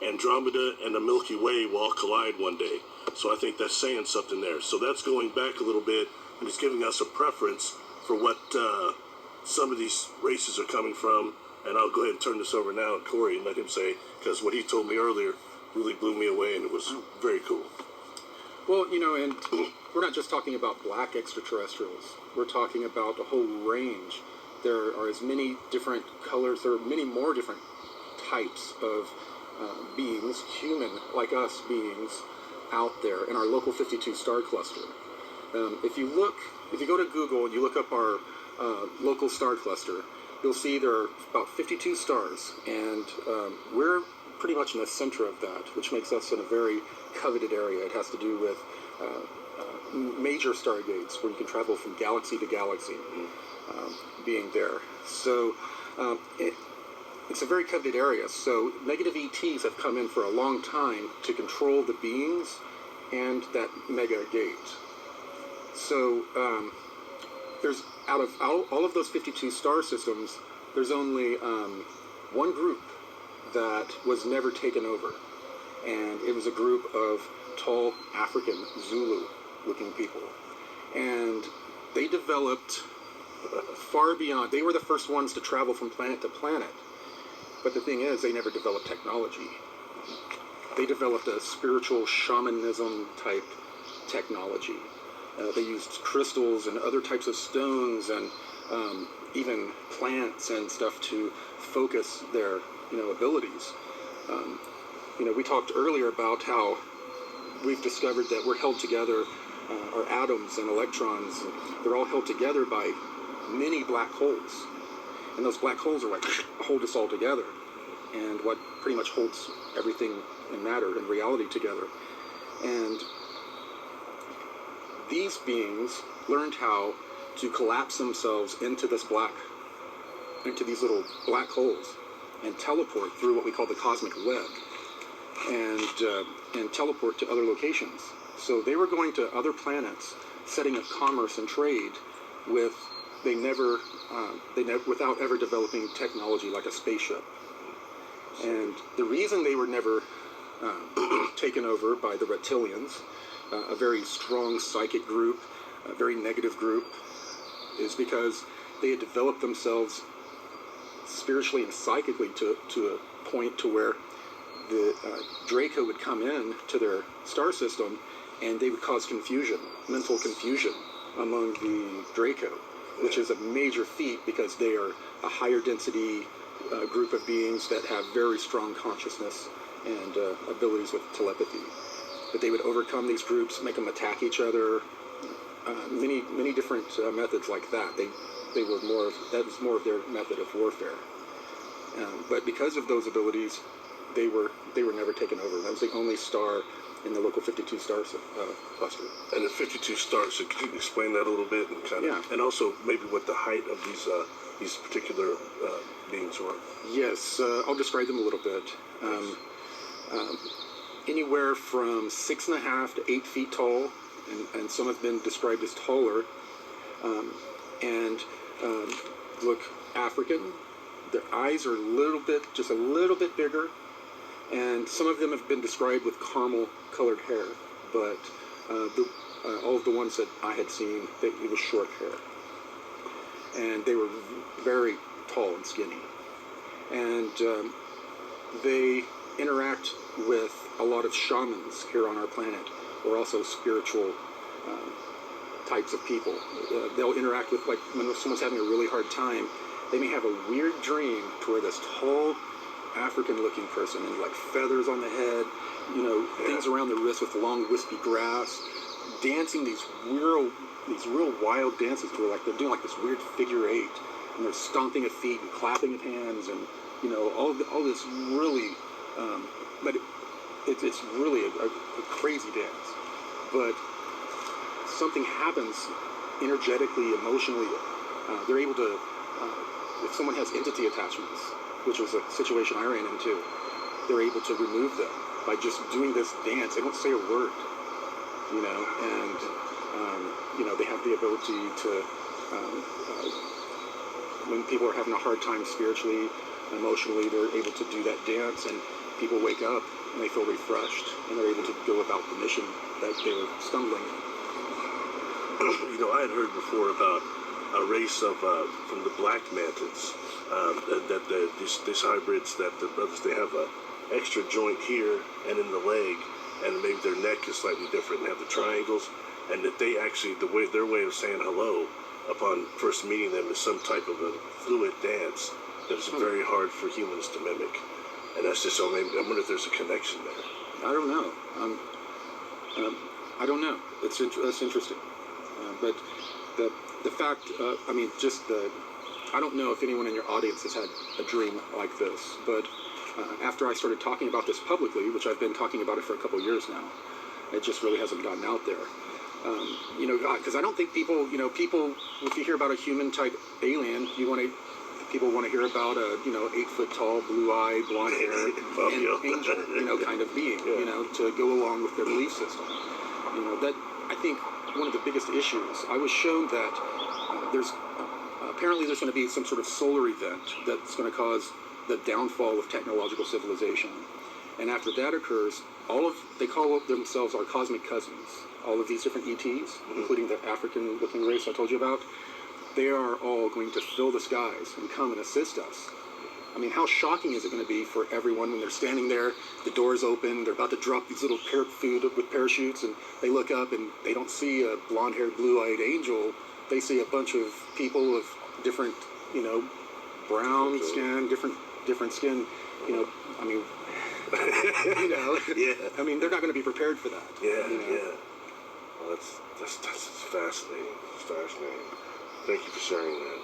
Andromeda and the Milky Way will all collide one day. So I think that's saying something there. So that's going back a little bit, and it's giving us a preference for what some of these races are coming from. And I'll go ahead and turn this over now to Corey and let him say, because what he told me earlier really blew me away, and it was very cool. Well, you know, and we're not just talking about black extraterrestrials. We're talking about a whole range. There are as many different colors, there are many more different types of beings, human, like us beings, out there in our local 52 star cluster. If you go to Google and you look up our local star cluster, you'll see there are about 52 stars, and we're pretty much in the center of that, which makes us in a very coveted area. It has to do with major stargates where you can travel from galaxy to galaxy, being there. So it's a very coveted area. So negative ETs have come in for a long time to control the beings and that mega gate. So there's out of all of those 52 star systems, there's only one group that was never taken over, and it was a group of tall African Zulu looking people, and they developed far beyond. They were the first ones to travel from planet to planet, but the thing is, they never developed technology. They developed a spiritual shamanism type technology. They used crystals and other types of stones and even plants and stuff to focus their abilities. We talked earlier about how we've discovered that we're held together, our atoms and electrons, they're all held together by many black holes. And those black holes are what hold us all together, and what pretty much holds everything in matter and reality together. And these beings learned how to collapse themselves into these little black holes and teleport through what we call the cosmic web, and teleport to other locations. So they were going to other planets, setting up commerce and trade without ever developing technology like a spaceship. And the reason they were never taken over by the reptilians, a very strong psychic group, a very negative group, is because they had developed themselves spiritually and psychically to a point to where the Draco would come in to their star system, and they would cause confusion, mental confusion among the Draco, which is a major feat because they are a higher density group of beings that have very strong consciousness and abilities with telepathy. But they would overcome these groups, make them attack each other, many different methods like that. That was more of their method of warfare. But because of those abilities, they were never taken over. That was the only star in the local 52 stars cluster. And the 52 stars, so could you explain that a little bit, and and also maybe what the height of these particular beings were? Yes, I'll describe them a little bit. Anywhere from 6.5 to 8 feet tall, and some have been described as taller, and look African. Their eyes are just a little bit bigger, and some of them have been described with caramel colored hair, but all of the ones that I had seen, it was short hair, and they were very tall and skinny, and they interact with a lot of shamans here on our planet, or also spiritual types of people. They'll interact with, like, when someone's having a really hard time, they may have a weird dream to where this tall African-looking person, and like feathers on the head, things around the wrist with long wispy grass, dancing these real wild dances to where like they're doing like this weird figure 8, and they're stomping of feet and clapping of hands, and all this really, but it's really a crazy dance. But something happens energetically, emotionally. They're able to, if someone has entity attachments, which was a situation I ran into, they're able to remove them by just doing this dance. They don't say a word, and they have the ability to, when people are having a hard time spiritually, emotionally, they're able to do that dance, and people wake up and they feel refreshed and they're able to go about the mission that they were stumbling in. You know, I had heard before about a race of from the black mantids, these hybrids that the brothers, they have a extra joint here and in the leg, and maybe their neck is slightly different and have the triangles, and that they actually, their way of saying hello upon first meeting them is some type of a fluid dance that is very hard for humans to mimic. And that's just, so maybe I wonder if there's a connection there. I don't know. I don't know. That's interesting. But the fact, I mean, just the, I don't know if anyone in your audience has had a dream like this, but after I started talking about this publicly, which I've been talking about it for a couple years now, it just really hasn't gotten out there. You know, because I don't think people, you know, if you hear about a human-type alien, people want to hear about a, you know, 8-foot-tall, blue-eyed, blonde-haired, angel, you know, kind of being, you know, to go along with their belief system. You know, that, I think, one of the biggest issues, I was shown that apparently there's going to be some sort of solar event that's going to cause the downfall of technological civilization. And after that occurs, they call themselves our cosmic cousins. All of these different ETs, including the African-looking race I told you about, they are all going to fill the skies and come and assist us. I mean, how shocking is it going to be for everyone when they're standing there, the door's open, they're about to drop these little food with parachutes, and they look up and they don't see a blonde-haired, blue-eyed angel. They see a bunch of people of different, you know, brown skin, different skin, you know, I mean, you know, I mean, they're not going to be prepared for that. You know? Well, that's fascinating. It's fascinating. Thank you for sharing that.